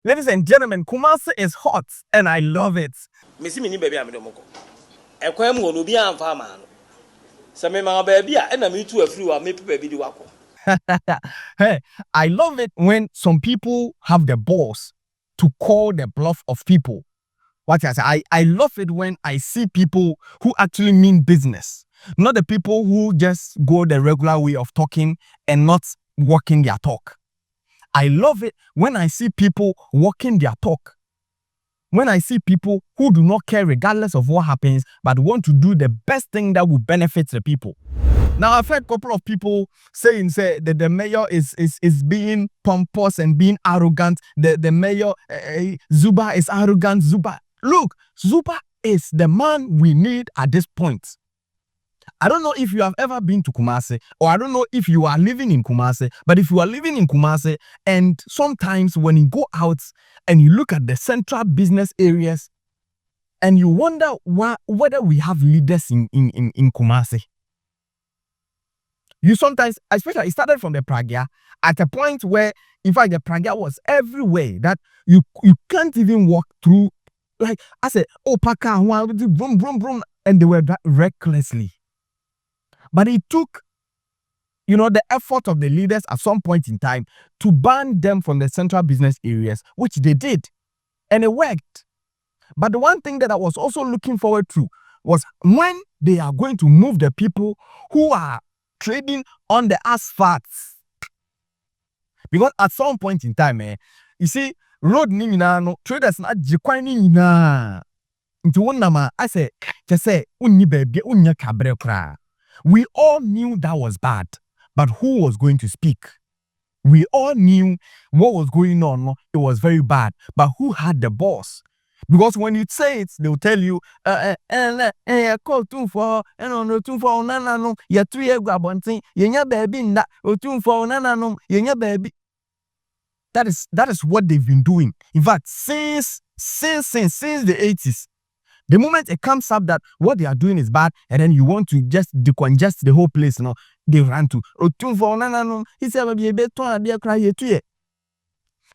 Ladies and gentlemen, Kumasi is hot and I love it. Missy mini baby, I'm the moko. A quam will be a farmer. Some my baby, and I meet to a few, I may baby do wako. Hey, I love it when some people have the balls to call the bluff of people. What I say, I love it when I see people who actually mean business, not the people who just go the regular way of talking and not walking their talk. I love it when I see people walking their talk. When I see people who do not care regardless of what happens, but want to do the best thing that will benefit the people. Now, I've heard a couple of people say that the mayor is being pompous and being arrogant. The mayor, Zuba, is arrogant. Zuba. Look, Zuba is the man we need at this point. I don't know if you have ever been to Kumasi, or I don't know if you are living in Kumasi, but if you are living in Kumasi, and sometimes when you go out and you look at the central business areas, and you wonder whether we have leaders in Kumasi. You sometimes, especially it started from the Pragya, at a point where, in fact, the Pragya was everywhere, that you can't even walk through. Like, I said, oh, Paka, brum, brum, brum, and they were recklessly. But it took, the effort of the leaders at some point in time to ban them from the central business areas, which they did. And it worked. But the one thing that I was also looking forward to was when they are going to move the people who are trading on the asphalt. Because at some point in time, you see, road ni no traders na jikwan ni na. Nti wonama, I say, unni baby, unya kabre kra. We all knew that was bad, but who was going to speak? We all knew what was going on. It was very bad, but who had the boss? Because when you say it, they'll tell you, call 24, and on the 24, no, you're 3 years ago, you're baby, that 24, no, you're baby. That is what they've been doing. In fact, since the 80s. The moment it comes up that what they are doing is bad, and then you want to just decongest the whole place, they run to. He said,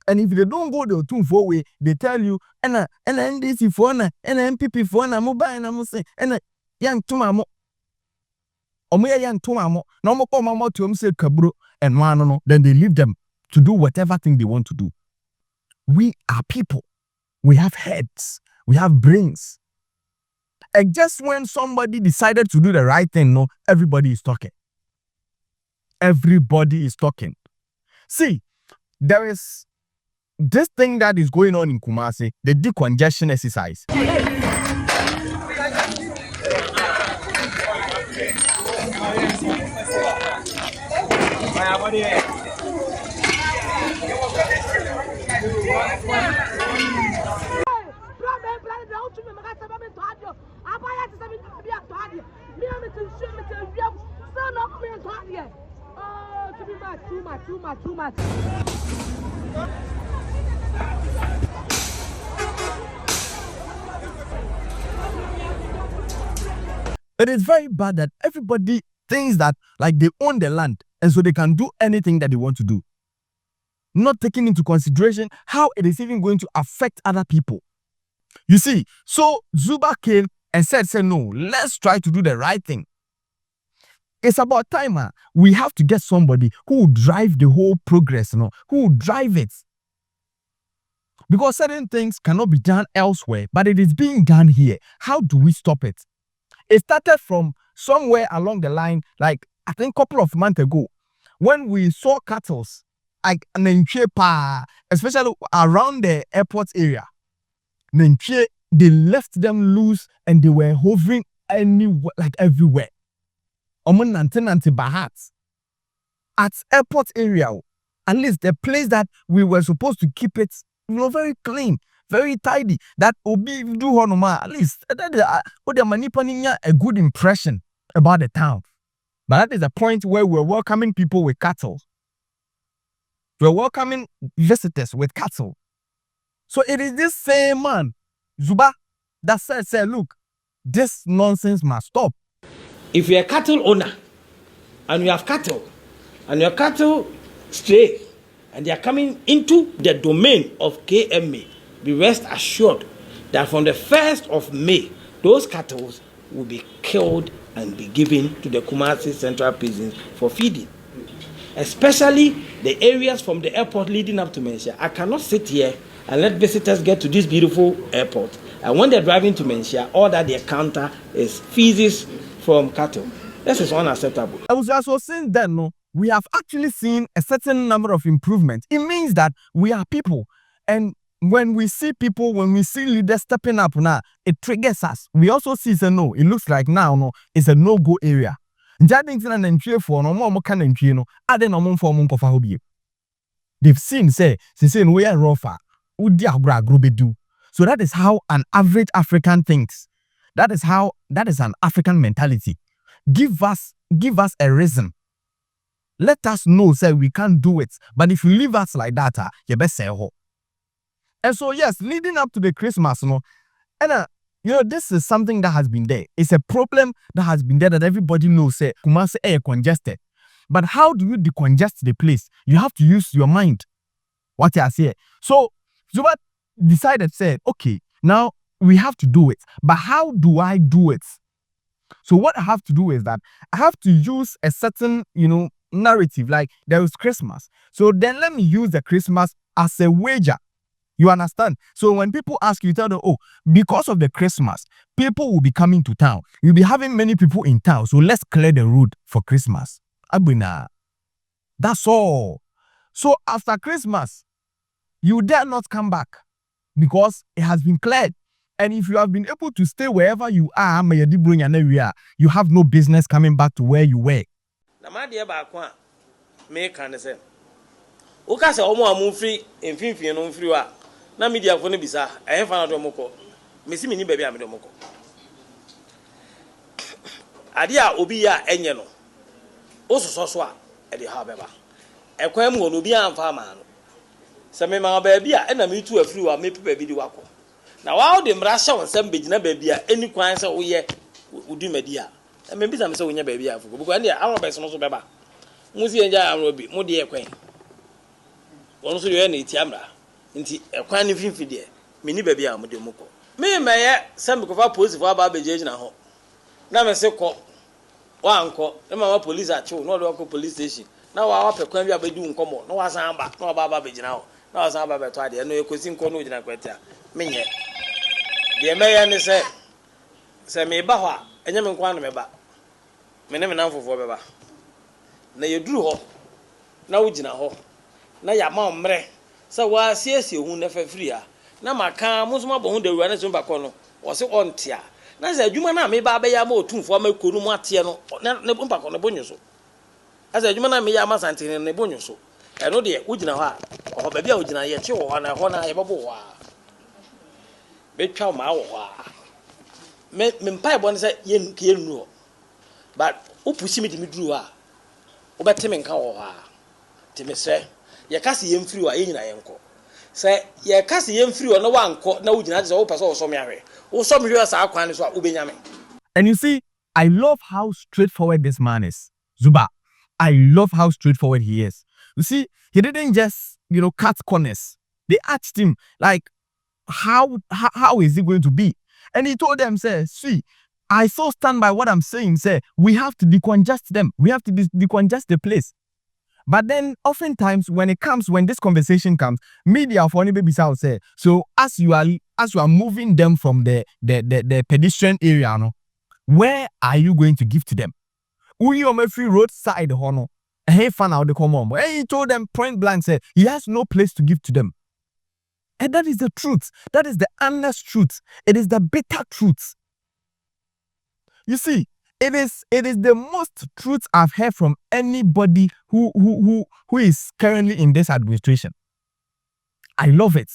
and if they don't go the 2-4 way, they tell you, and NDC phone, and MPP phone, and mobile, and I'm saying, and young Tumamo. Omoya young Tumamo, no more mama to say Kabro, and one, then they leave them to do whatever thing they want to do. We are people. We have heads. We have brains. And just when somebody decided to do the right thing, everybody is talking. Everybody is talking. See, there is this thing that is going on in Kumasi, the decongestion exercise. Too much. It is very bad that everybody thinks that like they own the land and so they can do anything that they want to do. Not taking into consideration how it is even going to affect other people. You see, so Zuba came and said, no, let's try to do the right thing. It's about time. We have to get somebody who will drive the whole progress, who will drive it. Because certain things cannot be done elsewhere, but it is being done here. How do we stop it? It started from somewhere along the line, like I think a couple of months ago, when we saw cattle, like especially around the airport area. They left them loose and they were hovering everywhere. At airport area, at least the place that we were supposed to keep it, very clean, very tidy. That obi do honoma, at least that a good impression about the town. But that is a point where we're welcoming people with cattle. We're welcoming visitors with cattle. So it is this same man, Zuba, that said, look, this nonsense must stop. If you're a cattle owner and you have cattle and your cattle stray and they are coming into the domain of KMA, be rest assured that from the 1st of May, those cattle will be killed and be given to the Kumasi Central Prisons for feeding. Especially the areas from the airport leading up to Menchia. I cannot sit here and let visitors get to this beautiful airport. And when they're driving to Menchia, all that they encounter is feces from cattle. This is unacceptable. So since then, no, we have actually seen a certain number of improvements. It means that we are people. And when we see people, when we see leaders stepping up now, it triggers us. We also see, say, no, it looks like now, no, it's a no-go area. They've seen, say we are rougher. So that is how an average African thinks. That is an African mentality. Give us a reason. Let us know, say we can't do it. But if you leave us like that, you best say ho. And so yes, leading up to the Christmas, no, and this is something that has been there. It's a problem that has been there that everybody knows. Say Kumasi air congested, but how do you decongest the place? You have to use your mind. What I say. So Zuba decided, said, okay, now we have to do it. But how do I do it? So what I have to do is that I have to use a certain, narrative. Like there is Christmas. So then let me use the Christmas as a wager. You understand? So when people ask you, tell them, oh, because of the Christmas, people will be coming to town. You'll be having many people in town. So let's clear the road for Christmas. Abuna. That's all. So after Christmas, you dare not come back because it has been cleared. And if you have been able to stay wherever you are, you have no business coming back to where you were. Na media for no bisa ehfa na do moko mesi mini baabi am do moko ade a obi ya enye no ososo a e de ha beba ekwan mu no obi amfa ma no se me ma baabi a na me tu afiri wa me pepa bi di wako na wa de mra hye wonsam begina baabi a eni kwan se wo ye udi madi a me bisa me se wo nya baabi a fuko buko ande awon beso no so beba musi enja amro bi mu de ekwan wonu so ye na eti amra nti ekwan ni finfi de me ni baabi a mo de moko me meye sem ko fa police for aba beje na ho na me se ko wa anko e mama police a chew no do ko police station na wa pekwan bi abedi nkomo na wa san aba na wa baba beje na ho na wa san aba beto ade no ekosi nko no gina kweta menye de meye ni se me ba ho a enye me nkwan no me ba me ne me nan fofo be ba na yeduru ho na wo gina ho na ya ma omre so wa siesie hu na fafiri a na maka musuma bo hu da wura na so mbakọ no wo se ontia na za adwuma na me ba ya ma otumfo ma konu mu atie no na mbakọ no bonyo so asa adwuma na me ya ma santene ne bonyo so e no de wo gina ho a ho ba bia wo gina ye che wo na ho na ye babo ho a betwa ma wo ho a me mpa bo ne se ye nke nu ho but wo pushi me di duru a wo beteme nka wo ho a ti me se ye kasi ye mfiri wa ye nyina ye nko se ye kasi ye mfiri wa na wanko na wo gina je wo pese wo so me ahwe wo so me hwe sa akwan so a wo benya me. And you see, I love how straightforward this man is. Zuba, I love how straightforward he is. You see, he didn't just, cut corners. They asked him, like, how is it going to be? And he told them, say, see, I so stand by what I'm saying, say, we have to decongest them. We have to decongest the place. But then, oftentimes, when this conversation comes, media for any baby sound say, so as you are moving them from the pedestrian area, no, where are you going to give to them? Uyi on free roadside, hono. Hey, fan out the common. Hey, he told them point blank, said he has no place to give to them. And that is the truth. That is the honest truth. It is the bitter truth. You see, it is the most truth I've heard from anybody who is currently in this administration. I love it.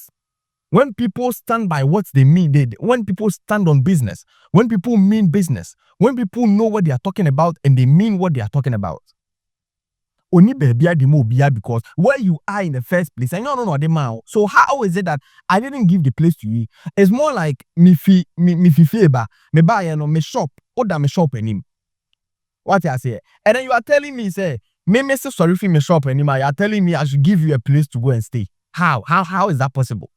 When people stand by what they mean, when people stand on business, when people mean business, when people know what they are talking about and they mean what they are talking about. Only because where you are in the first place, I know the man. So how is it that I didn't give the place to you? It's more like me favor, me shop, order me shop and him. What I say, and then you are telling me, say, Me say sorry for me shop anymore. You're telling me I should give you a place to go and stay. How is that possible?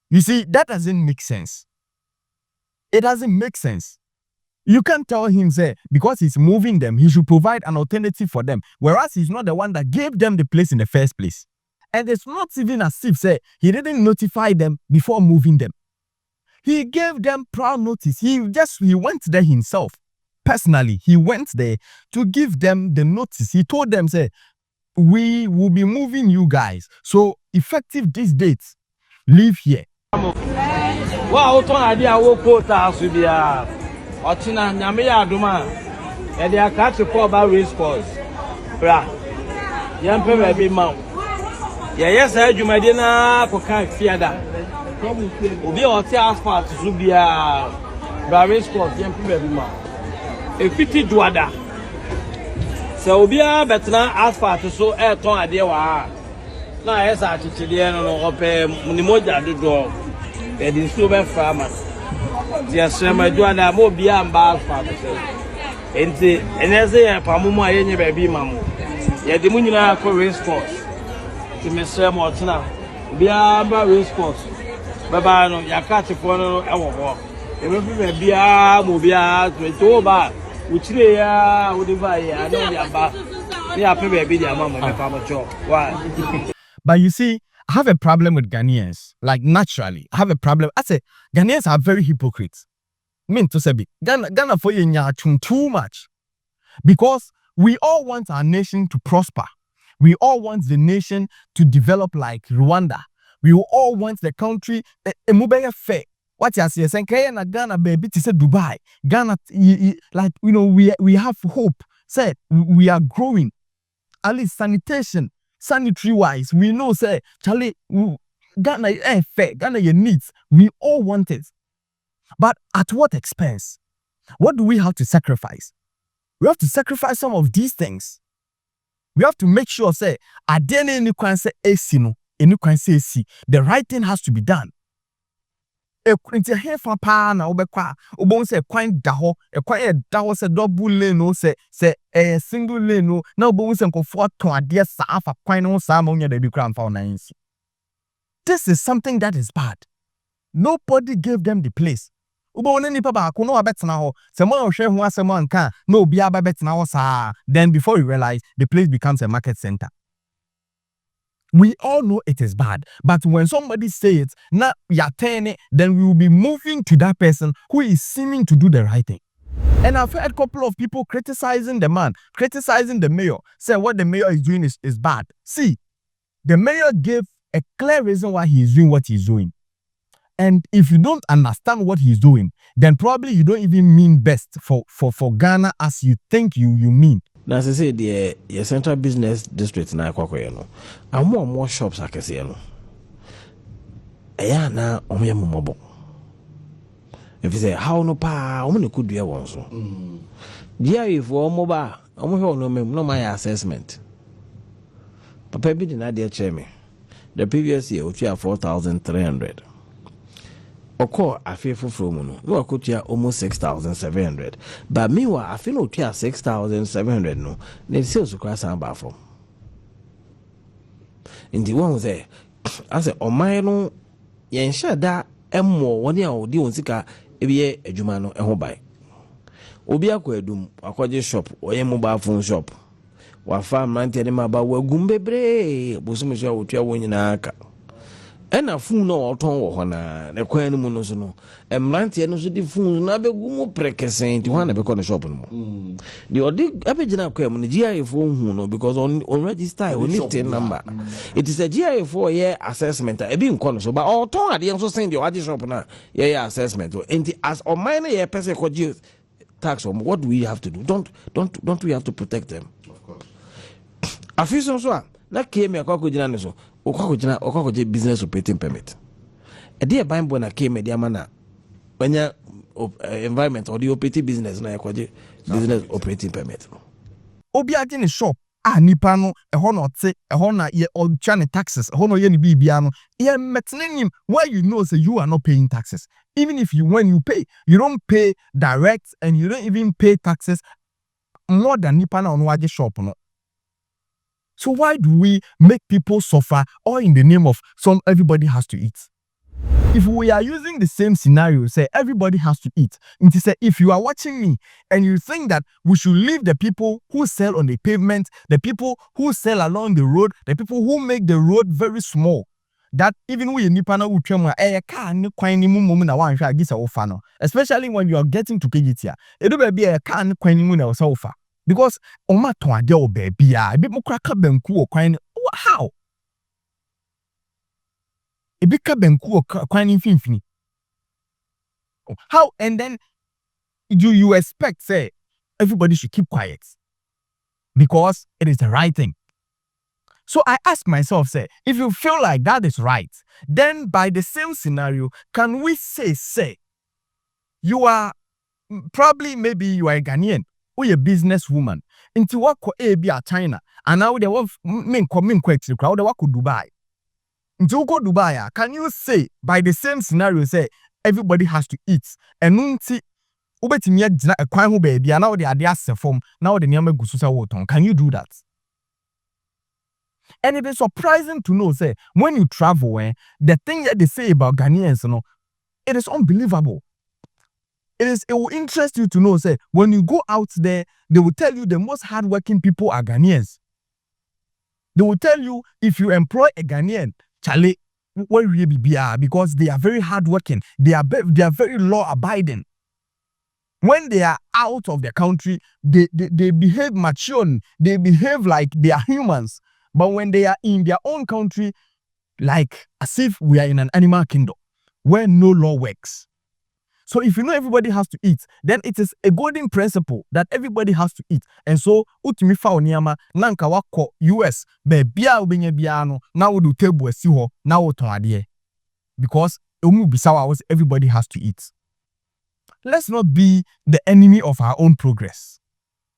You see, that doesn't make sense. It doesn't make sense. You can't tell him, say, because he's moving them, he should provide an alternative for them, whereas he's not the one that gave them the place in the first place. And it's not even as if, say, he didn't notify them before moving them. He gave them prior notice. He went there himself. Personally, he went there to give them the notice. He told them, say, we will be moving you guys. So, effective this date, live here. Wow, idea Ochina nyame ya aduma e dey catch for about race course bra yam pe be ma yes adwumade na ko kan fiada obi o ti asphalt Zubia bra race course yam pe be ma e fiti duada so obi a betna asphalt so e ton ade wa na yes a chichide no ope ni moja dodo e di so be farmer. Yes, my Duana Mobia and Bar Father. And as they are Pamuma, any baby mamma. Yet the Munina for race course to Mr. Mortina. Bia race course. Babano, Yakati Pono, our walk. And if you be a Mobia to Toba, which they are, would divide. I know they are probably their mamma, Pama job. Why? But you see, I have a problem with Ghanaians. Like, naturally, I have a problem. I say, Ghanaians are very hypocrites. Mean to say, Ghana for you too much. Because we all want our nation to prosper. We all want the nation to develop like Rwanda. We all want the country a mobile fair. What you say? Saying Ghana baby to say Dubai. Ghana, like we have hope. Say we are growing. At least sanitation. Sanitary wise, we know, say, Charlie, Ghana fair, Ghana your needs. We all want it. But at what expense? What do we have to sacrifice? We have to sacrifice some of these things. We have to make sure, say, at the end any can say AC no, any can say AC. The right thing has to be done. Into here for pa na obekwa obon say kwan da ho kwan da ho say double lane no say single lane no na obon say nkofo ton ade sa afa kwan no sa ma onya da bi kra mfa onan si. This is something that is bad. Nobody gave them the place. Obon ni pa ba ko no abetena ho say mo hwe ho asem anka na obi aba betena ho sa. Then before you realize the place becomes a market center. We all know it is bad, but when somebody says it, now you're turning, then we will be moving to that person who is seeming to do the right thing. And I've heard a couple of people criticizing the man, criticizing the mayor, say what the mayor is doing is bad. See, the mayor gave a clear reason why he is doing what he's doing. And if you don't understand what he's doing, then probably you don't even mean best for Ghana as you think you mean. Now, as I say, the central business district na kwakoye no. And more shops akese no. Eya na omo mobo. If you say how no pa, omo ne kudua won so. Dia if omo ba, omo he no mem no my assessment. Papa bi na dey check me. The previous year we had 4,300. Oko afefo from no wakotua almost 6,700, but meanwhile I feel otua 6,700 no the sales cross and bar from in the one there I say oman no yen sha da emmo woni a odi won sika ebiye adwuma no eho bai obi akwadum akwaje shop oye mobile phone shop wa farm mante ne maba wagum bebre bosumu sha otua wonyina aka ena phone no oton wo hona ne kwan mu no so no emrante no so di phone na begu mu prekesen ti wana be ko shop no mo the odi abegina kwa mu ne GIA phone hu no because on register on need tin number it is a GIA for year assessment e bi nko no so but oton ade so send the odi shop na year assessment and as on mine year person ko tax what do we have to do? Don't we have to protect them? Of course. Afiso so na KMA kwa kujina ne so okwakoje business operating permit e dey buy na KMA dey amana banya environment or the operating business na yakwaje business operating permit obi age ne shop nipa no ho no te ho na ye otwa ne taxes ho no ye ne bibia no ye metnenim where you know say you are not paying taxes. Even if when you pay, you don't pay direct and you don't even pay taxes more than nipa na ono waje shop no. So why do we make people suffer all in the name of everybody has to eat? If we are using the same scenario, say everybody has to eat. It is if you are watching me and you think that we should leave the people who sell on the pavement, the people who sell along the road, the people who make the road very small, that even we nipa na utwema car ni kwan ni mu na wan hwa agisa ofa no, especially when you are getting to Kejetia, edo ba bia car ni kwan ni mu na ofa because oma ton ade o ba bia ebi mo kraka banku o kwan how ebika banku o kwan ni finfini. How? And then do you expect say everybody should keep quiet because it is the right thing? So I ask myself, say, if you feel like that is right, then by the same scenario, can we say you are probably maybe you are a Ghanaian or a businesswoman into what be a China and now they want men coming quick to crowd what could Dubai. Into go Dubai, can you say by the same scenario say everybody has to eat and unti ubetimi agina ekwan ho ba bia na wo de ade asefom na wo de niam agusu sa woton? Can you do that? And it is surprising to know, say, when you travel, the thing that they say about Ghanaians, it is unbelievable. It will interest you to know, say, when you go out there, they will tell you the most hardworking people are Ghanaians. They will tell you if you employ a Ghanaian, Charlie, what will be because they are very hardworking. They are very law-abiding. When they are out of the country, they behave mature. They behave like they are humans. But when they are in their own country, like as if we are in an animal kingdom where no law works. So if you know everybody has to eat, then it is a golden principle that everybody has to eat. And so utimi fa oniama nanka wako US be bia obenye bia no na wo do table asi ho na wo ton ade because omu bisawa was everybody has to eat. Let's not be the enemy of our own progress.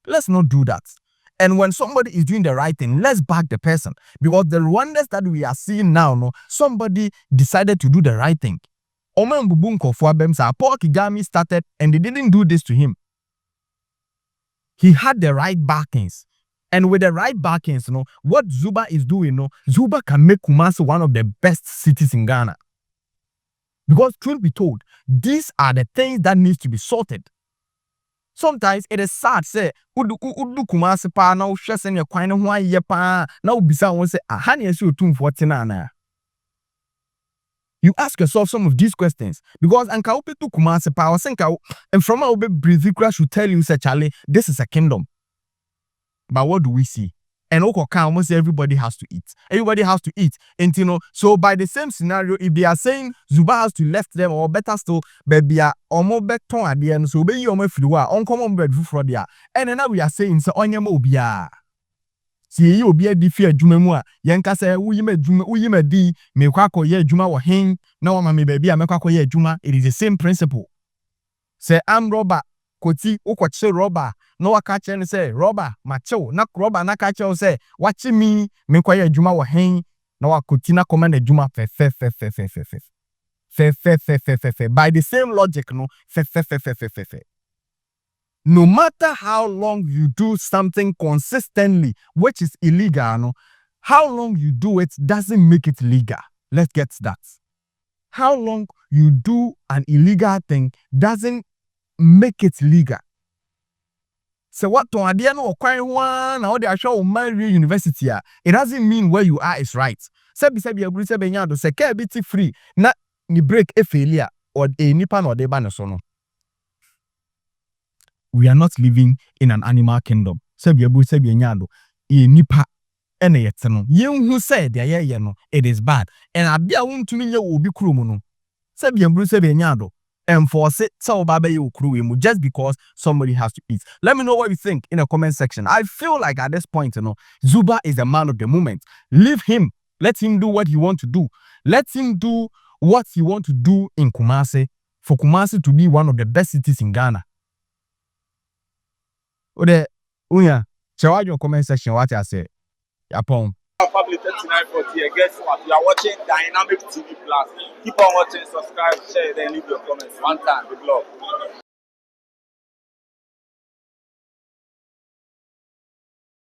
Let's not do that. And when somebody is doing the right thing, let's back the person. Because the wonders that we are seeing now, somebody decided to do the right thing. Oman Bubunko for Bemsa, Paul Kigami started and they didn't do this to him. He had the right backings. And with the right backings, what Zuba is doing, Zuba can make Kumasi one of the best cities in Ghana. Because truth be told, these are the things that needs to be sorted. Sometimes it is sad, say, udu Kumasi pa na uhwe se ne kwan ne ho aye pa na ubisa won say aha ne esi otumfo tena na. You ask yourself some of these questions because anka upetu Kumasi pa wasenka and from our breathe should tell you say Charlie, this is a kingdom. But what do we see? And almost everybody has to eat. Everybody has to eat. And so by the same scenario, if they are saying Zuba has to left them or better still, baby omo beton at the end, so be you omo fluwa, uncommon bread for there. And then now we are saying so onyama obia. See you be a differ jumemua. Yanka say uyime di me kwako ye juma wa hen. Now mama baby a mekako ye juma. It is the same principle. Say I'm robber. Koti ukwache robber. No wakache and say robber macho na robber na kache say watch me kwaye juma wa hen na wakoti na command juma fe by the same logic no fe. No matter how long you do something consistently which is illegal, how long you do it doesn't make it legal. Let's get that. How long you do an illegal thing doesn't make it legal. So what to idea no kwan one or they show Mary University, it doesn't mean where you are is right. Sebi aburi sebe nyado se ke biti free na ni break a failure or a nipa no de ba no so no. We are not living in an animal kingdom. Sebi aburi sebe nyado e nipa ene yete no. Yen hu said ye no it is bad. And abia wuntumi ye obi kuro no. Sebi aburi sebe nyado enforce it so just because somebody has to eat. Let me know what you think in the comment section. I feel like at this point, Zuba is the man of the moment. Leave him. Let him do what he wants to do. Let him do what he wants to do in Kumasi for Kumasi to be one of the best cities in Ghana. Ode, unya, check your comment section what I say. Yapon. Family 3940 here. Guess what? You are watching Dynamic TV Plus. Keep on watching, subscribe, share, then leave your comments. One time, with love.